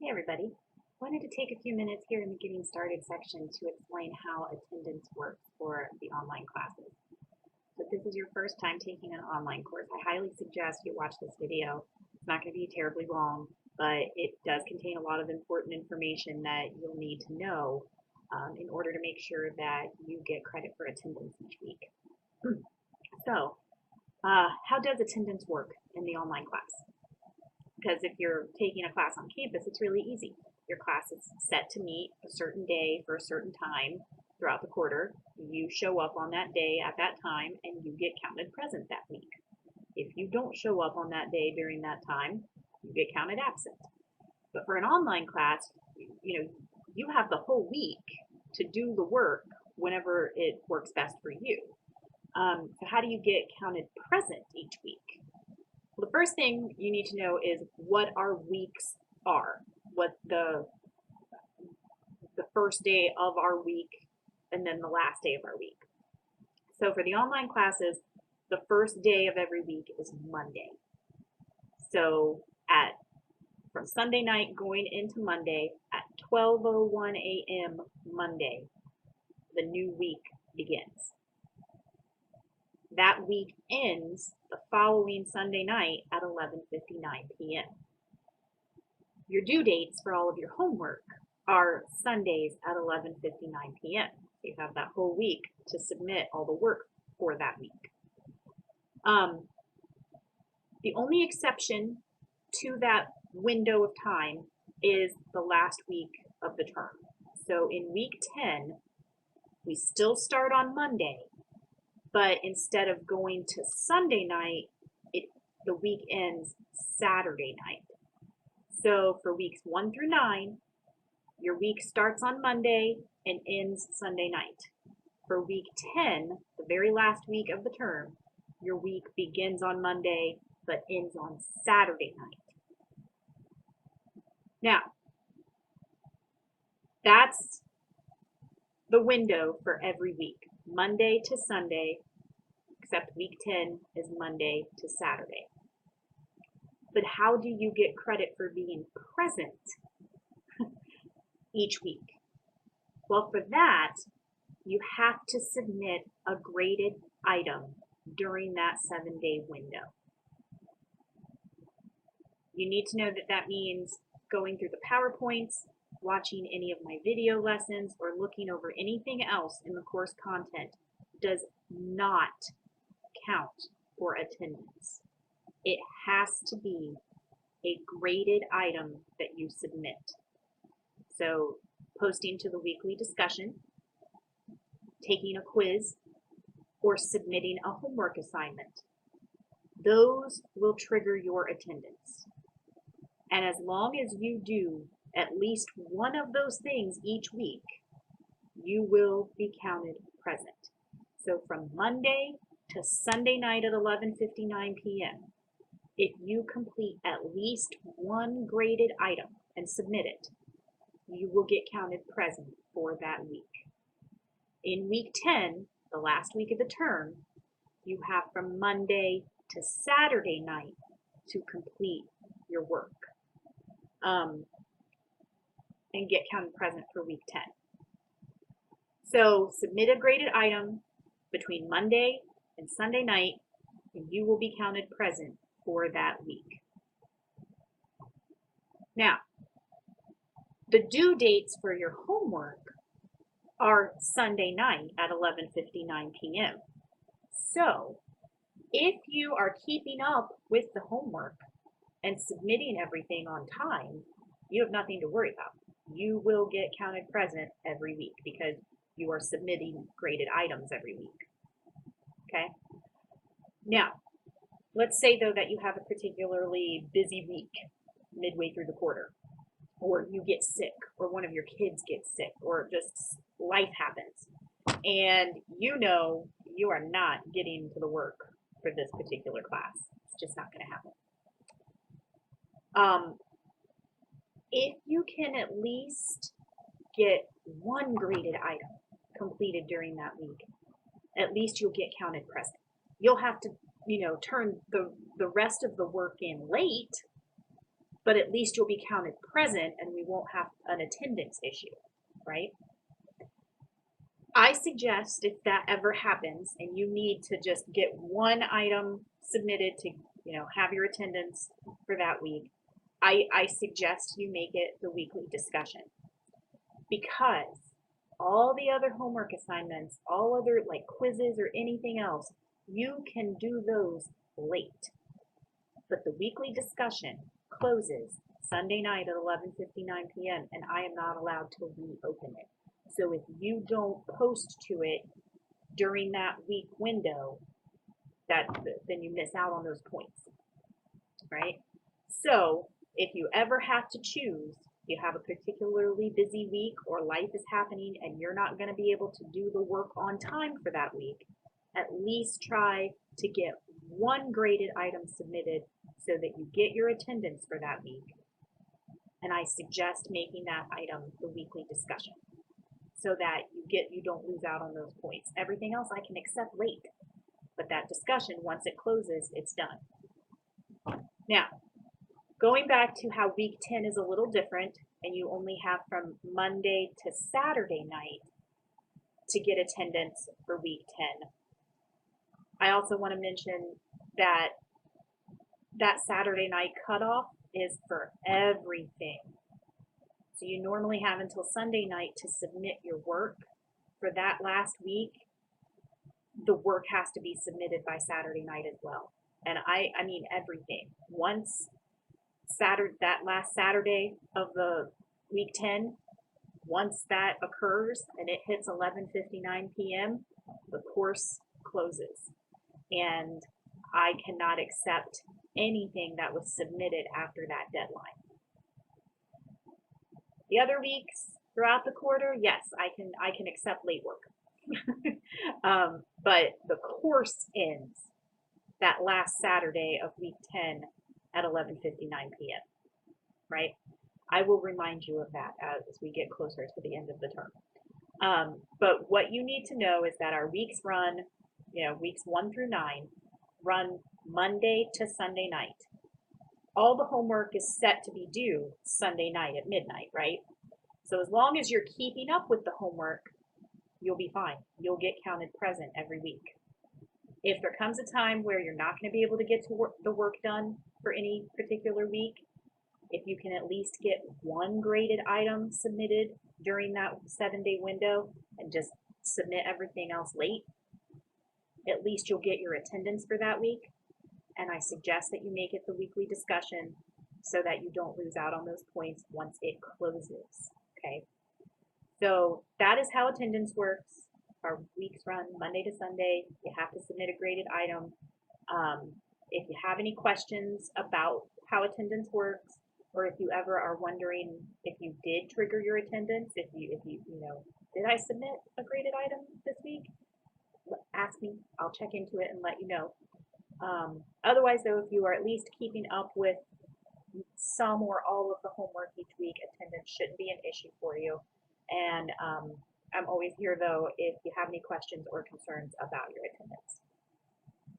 Hey everybody. Wanted to take a few minutes here in the getting started section to explain how attendance works for the online classes. So if this is your first time taking an online course, I highly suggest you watch this video. It's not going to be terribly long, but it does contain a lot of important information that you'll need to know in order to make sure that you get credit for attendance each week. So, how does attendance work in the online class? Because if you're taking a class on campus, it's really easy. Your class is set to meet a certain day for a certain time throughout the quarter. You show up on that day at that time and you get counted present that week. If you don't show up on that day during that time, you get counted absent. But for an online class, you have the whole week to do the work whenever it works best for you. So how do you get counted present each week? Well, the first thing you need to know is what our weeks are, what the first day of our week and then the last day of our week. So for the online classes, the first day of every week is Monday. So from Sunday night going into Monday at 12:01 a.m. Monday, the new week begins. That week ends the following Sunday night at 11:59 p.m. Your due dates for all of your homework are Sundays at 11:59 p.m. You have that whole week to submit all the work for that week. The only exception to that window of time is the last week of the term. So in week 10, we still start on Monday, but instead of going to Sunday night, the week ends Saturday night. So for weeks 1 through 9, your week starts on Monday and ends Sunday night. For week 10, the very last week of the term, your week begins on Monday but ends on Saturday night. Now, that's the window for every week, Monday to Sunday, except week 10 is Monday to Saturday. But how do you get credit for being present each week? Well, for that, you have to submit a graded item during that 7-day window. You need to know that that means going through the PowerPoints, watching any of my video lessons, or looking over anything else in the course content does not count for attendance. It has to be a graded item that you submit. So posting to the weekly discussion, taking a quiz, or submitting a homework assignment. Those will trigger your attendance. And as long as you do at least one of those things each week, you will be counted present. So from Monday to Sunday night at 11:59 p.m., if you complete at least one graded item and submit it, you will get counted present for that week. In week 10, the last week of the term, you have from Monday to Saturday night to complete your work and get counted present for week 10. So submit a graded item between Monday and Sunday night, and you will be counted present for that week. Now, the due dates for your homework are Sunday night at 11:59 p.m. So if you are keeping up with the homework and submitting everything on time, you have nothing to worry about. You will get counted present every week because you are submitting graded items every week. Okay? Now, let's say though that you have a particularly busy week midway through the quarter, or you get sick, or one of your kids gets sick, or just life happens, and you know you are not getting to the work for this particular class. It's just not going to happen. If you can at least get one graded item completed during that week, at least you'll get counted present. You'll have to, turn the rest of the work in late but at least you'll be counted present and we won't have an attendance issue, right? I suggest if that ever happens and you need to just get one item submitted to, have your attendance for that week, I suggest you make it the weekly discussion, because all the other homework assignments, all other like quizzes or anything else, you can do those late. But the weekly discussion closes Sunday night at 11:59 p.m. and I am not allowed to reopen it. So if you don't post to it during that week window, then you miss out on those points, right? So if you ever have to choose, you have a particularly busy week or life is happening and you're not going to be able to do the work on time for that week, at least try to get one graded item submitted so that you get your attendance for that week. And I suggest making that item the weekly discussion so that you don't lose out on those points. Everything else I can accept late, but that discussion, once it closes, it's done. Now, going back to how week 10 is a little different and you only have from Monday to Saturday night to get attendance for week 10. I also want to mention that Saturday night cutoff is for everything. So you normally have until Sunday night to submit your work. For that last week, the work has to be submitted by Saturday night as well. And I mean everything. Once that last Saturday of the week 10, once that occurs and it hits 11:59 p.m., the course closes. And I cannot accept anything that was submitted after that deadline. The other weeks throughout the quarter, yes, I can accept late work. But the course ends that last Saturday of week 10 at 11:59 p.m., right? I will remind you of that as we get closer to the end of the term. But what you need to know is that our weeks run, weeks 1 through 9, run Monday to Sunday night. All the homework is set to be due Sunday night at midnight, right? So as long as you're keeping up with the homework, you'll be fine. You'll get counted present every week. If there comes a time where you're not going to be able to get to the work done for any particular week, if you can at least get one graded item submitted during that 7-day window and just submit everything else late, at least you'll get your attendance for that week. And I suggest that you make it the weekly discussion so that you don't lose out on those points once it closes, okay? So that is how attendance works. Our weeks run Monday to Sunday. You have to submit a graded item. If you have any questions about how attendance works, or if you ever are wondering if you did trigger your attendance, if you did I submit a graded item this week? Ask me. I'll check into it and let you know. Otherwise, though, if you are at least keeping up with some or all of the homework each week, attendance shouldn't be an issue for you. And I'm always here, though, if you have any questions or concerns about your attendance.